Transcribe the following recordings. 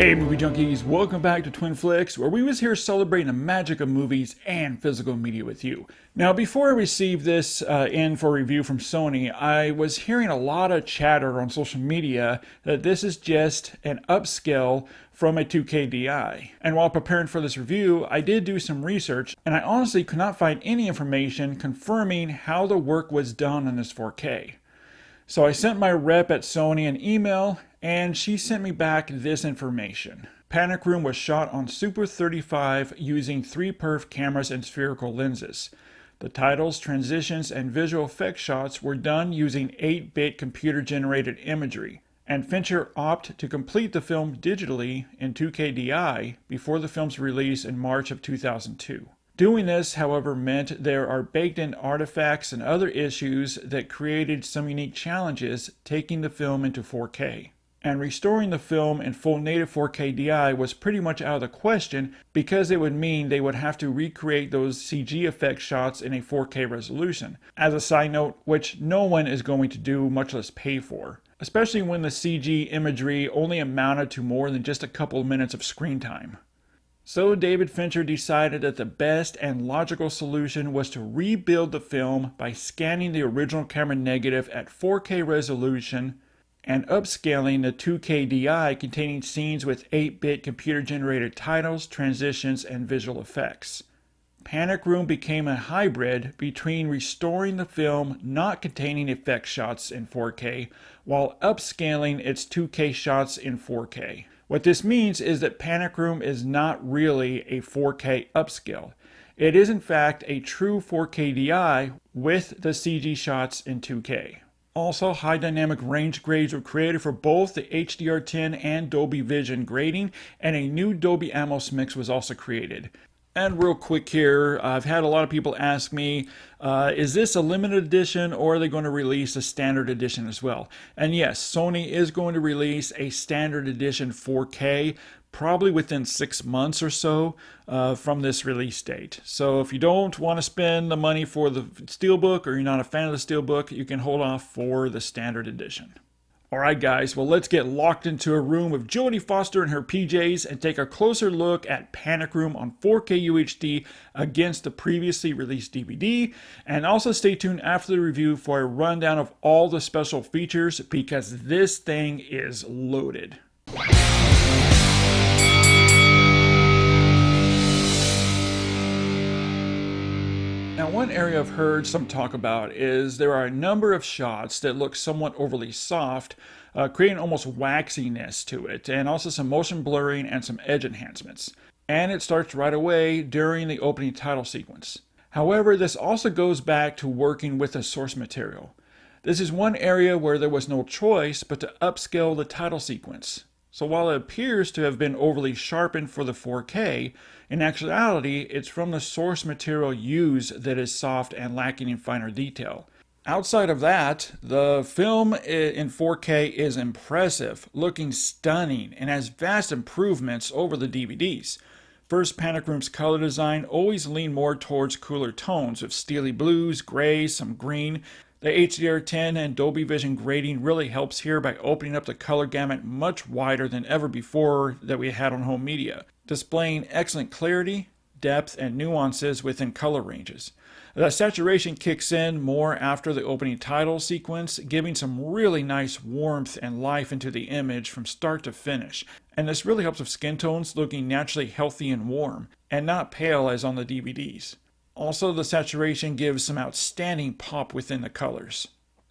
Hey movie junkies, welcome back to Twin Flicks, where we was here celebrating the magic of movies and physical media with you. Now before I received this in for review from Sony, I was hearing a lot of chatter on social media that this is just an upscale from a 2K Di. And while preparing for this review, I did do some research, and I honestly could not find any information confirming how the work was done on this 4K. So I sent my rep at Sony an email, and she sent me back this information. Panic Room was shot on Super 35 using 3-perf cameras and spherical lenses. The titles, transitions, and visual effects shots were done using 8-bit computer-generated imagery, and Fincher opted to complete the film digitally in 2K Di before the film's release in March of 2002. Doing this, however, meant there are baked-in artifacts and other issues that created some unique challenges taking the film into 4K. And restoring the film in full native 4K Di was pretty much out of the question because it would mean they would have to recreate those CG effect shots in a 4K resolution. As a side note, which no one is going to do, much less pay for. Especially when the CG imagery only amounted to more than just a couple of minutes of screen time. So David Fincher decided that the best and logical solution was to rebuild the film by scanning the original camera negative at 4K resolution and upscaling the 2K Di containing scenes with 8-bit computer-generated titles, transitions, and visual effects. Panic Room became a hybrid between restoring the film not containing effect shots in 4K while upscaling its 2K shots in 4K. What this means is that Panic Room is not really a 4K upscale. It is in fact a true 4K Di with the CG shots in 2K. Also, high dynamic range grades were created for both the HDR10 and Dolby Vision grading, and a new Dolby Atmos mix was also created. And real quick here, I've had a lot of people ask me, is this a limited edition or are they going to release a standard edition as well? And yes, Sony is going to release a standard edition 4K, probably within 6 months or so from this release date. So if you don't want to spend the money for the Steelbook or you're not a fan of the Steelbook, you can hold off for the standard edition. Alright guys, well let's get locked into a room with Jodie Foster in her PJs and take a closer look at Panic Room on 4K UHD against the previously released DVD, and also stay tuned after the review for a rundown of all the special features because this thing is loaded. Now, one area I've heard some talk about is there are a number of shots that look somewhat overly soft, creating almost waxiness to it, and also some motion blurring and some edge enhancements. And it starts right away during the opening title sequence. However, this also goes back to working with the source material. This is one area where there was no choice but to upscale the title sequence. So while it appears to have been overly sharpened for the 4K, in actuality, it's from the source material used that is soft and lacking in finer detail. Outside of that, the film in 4K is impressive, looking stunning, and has vast improvements over the DVDs. First, Panic Room's color design always leaned more towards cooler tones, with steely blues, grays, some green. The HDR10 and Dolby Vision grading really helps here by opening up the color gamut much wider than ever before that we had on home media, displaying excellent clarity, depth, and nuances within color ranges. The saturation kicks in more after the opening title sequence, giving some really nice warmth and life into the image from start to finish. And this really helps with skin tones looking naturally healthy and warm, and not pale as on the DVDs. Also, the saturation gives some outstanding pop within the colors.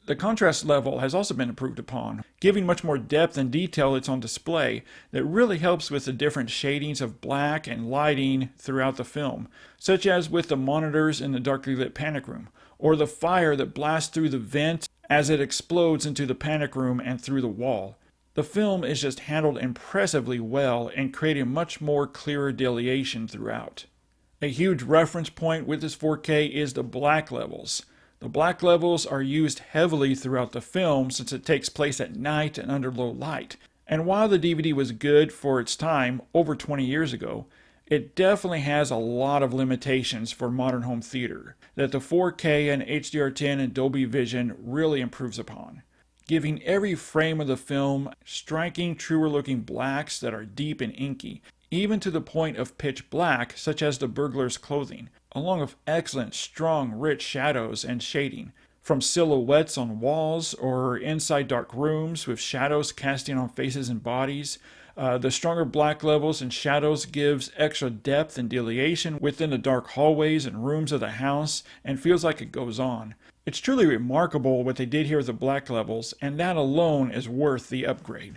The contrast level has also been improved upon, giving much more depth and detail that's on display that really helps with the different shadings of black and lighting throughout the film, such as with the monitors in the darkly lit Panic Room, or the fire that blasts through the vent as it explodes into the Panic Room and through the wall. The film is just handled impressively well and creating much more clearer delineation throughout. A huge reference point with this 4K is the black levels. The black levels are used heavily throughout the film since it takes place at night and under low light. And while the DVD was good for its time over 20 years ago, it definitely has a lot of limitations for modern home theater that the 4K and HDR10 and Dolby Vision really improves upon. giving every frame of the film striking, truer looking blacks that are deep and inky, even to the point of pitch black, such as the burglar's clothing, along with excellent, strong, rich shadows and shading, from silhouettes on walls or inside dark rooms with shadows casting on faces and bodies. The stronger black levels and shadows gives extra depth and delineation within the dark hallways and rooms of the house, and feels like it goes on. It's truly remarkable what they did here with the black levels, and that alone is worth the upgrade.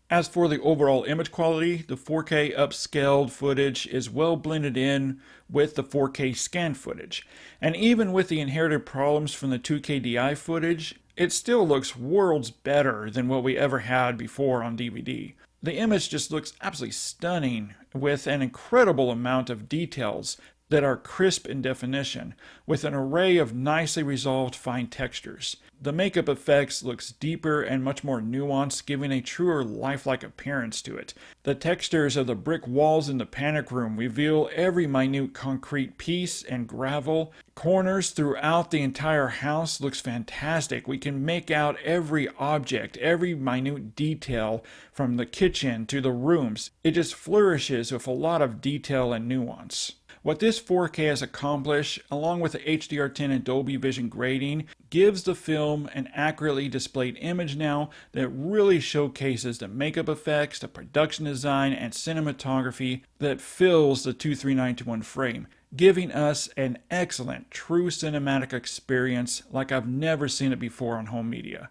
As for the overall image quality, the 4K upscaled footage is well blended in with the 4K scanned footage. And even with the inherited problems from the 2K DI footage, it still looks worlds better than what we ever had before on DVD. The image just looks absolutely stunning with an incredible amount of details that are crisp in definition, with an array of nicely resolved fine textures. The makeup effects looks deeper and much more nuanced, giving a truer lifelike appearance to it. The textures of the brick walls in the panic room reveal every minute concrete piece and gravel. Corners throughout the entire house looks fantastic. We can make out every object, every minute detail from the kitchen to the rooms. It just flourishes with a lot of detail and nuance. What this 4K has accomplished, along with the HDR10 and Dolby Vision grading, gives the film an accurately displayed image now that really showcases the makeup effects, the production design, and cinematography that fills the 23921 frame, giving us an excellent, true cinematic experience like I've never seen it before on home media.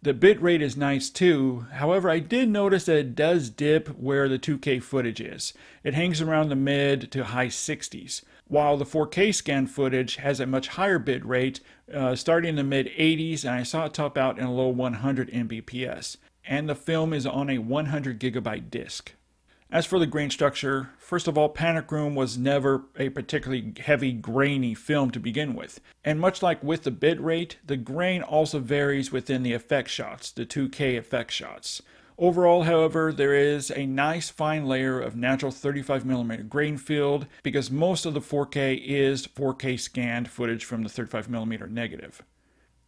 The bitrate is nice too, however I did notice that it does dip where the 2K footage is. It hangs around the mid to high 60s, while the 4K scan footage has a much higher bitrate, starting in the mid 80s, and I saw it top out in a low 100 Mbps. And the film is on a 100 gigabyte disc. As for the grain structure, first of all, Panic Room was never a particularly heavy, grainy film to begin with. And much like with the bitrate, the grain also varies within the effect shots, the 2K effect shots. Overall, however, there is a nice fine layer of natural 35mm grain field because most of the 4K is 4K scanned footage from the 35mm negative.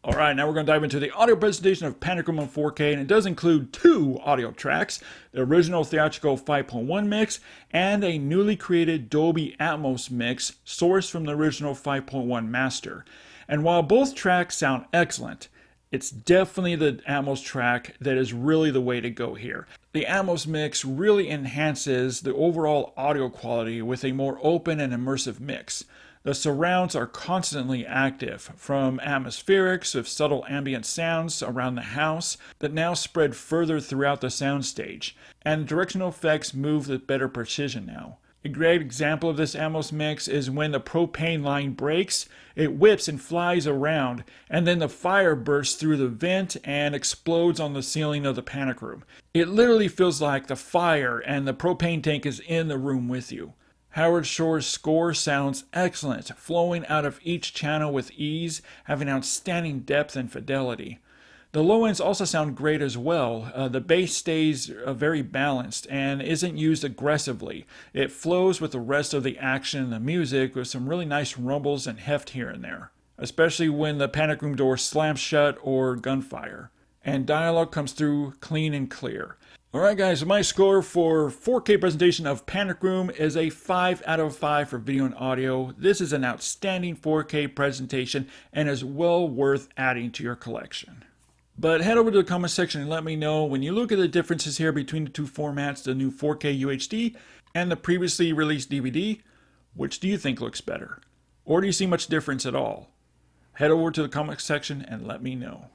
Alright, now we're going to dive into the audio presentation of Panic Room on 4K, and it does include two audio tracks, the original theatrical 5.1 mix and a newly created Dolby Atmos mix sourced from the original 5.1 master. And while both tracks sound excellent, it's definitely the Atmos track that is really the way to go here. The Atmos mix really enhances the overall audio quality with a more open and immersive mix. The surrounds are constantly active, from atmospherics with subtle ambient sounds around the house that now spread further throughout the soundstage, and directional effects move with better precision now. A great example of this Atmos mix is when the propane line breaks, it whips and flies around, and then the fire bursts through the vent and explodes on the ceiling of the panic room. It literally feels like the fire and the propane tank is in the room with you. Howard Shore's score sounds excellent, flowing out of each channel with ease, having outstanding depth and fidelity. The low ends also sound great as well. The bass stays very balanced and isn't used aggressively. It flows with the rest of the action and the music with some really nice rumbles and heft here and there, especially when the panic room door slams shut or gunfire. And dialogue comes through clean and clear. Alright guys, so my score for 4K presentation of Panic Room is a 5 out of 5 for video and audio. This is an outstanding 4K presentation and is well worth adding to your collection. But head over to the comment section and let me know, when you look at the differences here between the two formats, the new 4K UHD and the previously released DVD, which do you think looks better? Or do you see much difference at all? Head over to the comment section and let me know.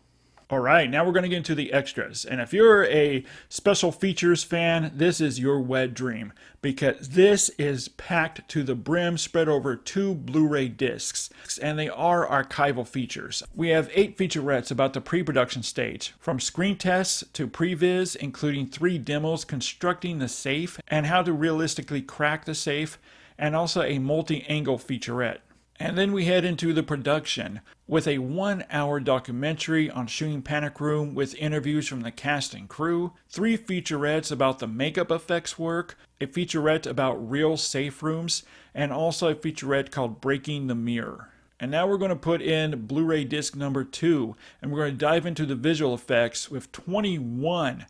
Alright, now we're going to get into the extras. And if you're a special features fan, this is your wet dream, because this is packed to the brim, spread over 2 Blu-ray discs, and they are archival features. We have 8 featurettes about the pre-production stage, from screen tests to previs, including 3 demos constructing the safe and how to realistically crack the safe, and also a multi-angle featurette. And then we head into the production with a 1-hour documentary on shooting Panic Room with interviews from the cast and crew, 3 featurettes about the makeup effects work, a featurette about real safe rooms, and also a featurette called Breaking the Mirror. And now we're going to put in Blu-ray disc number 2, and we're going to dive into the visual effects with 21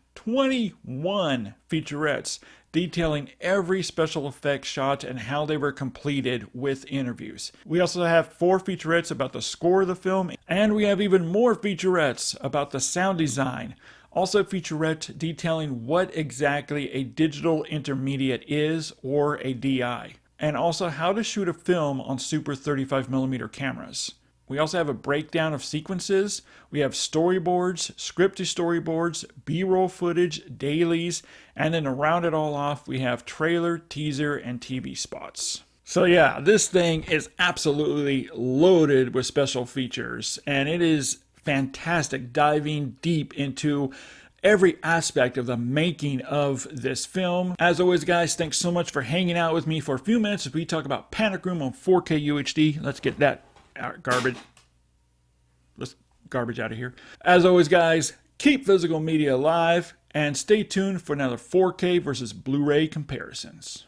featurettes detailing every special effects shot and how they were completed with interviews. We also have 4 featurettes about the score of the film, and we have even more featurettes about the sound design. Also a featurette detailing what exactly a digital intermediate is, or a DI. And also how to shoot a film on Super 35mm cameras. We also have a breakdown of sequences. We have storyboards, script to storyboards, B-roll footage, dailies, and then to round it all off, we have trailer, teaser, and TV spots. So yeah, this thing is absolutely loaded with special features, and it is fantastic diving deep into every aspect of the making of this film. As always, guys, thanks so much for hanging out with me for a few minutes as we talk about Panic Room on 4K UHD. Let's get that garbage out of here. As always, guys, keep physical media alive and stay tuned for another 4K versus Blu-ray comparisons.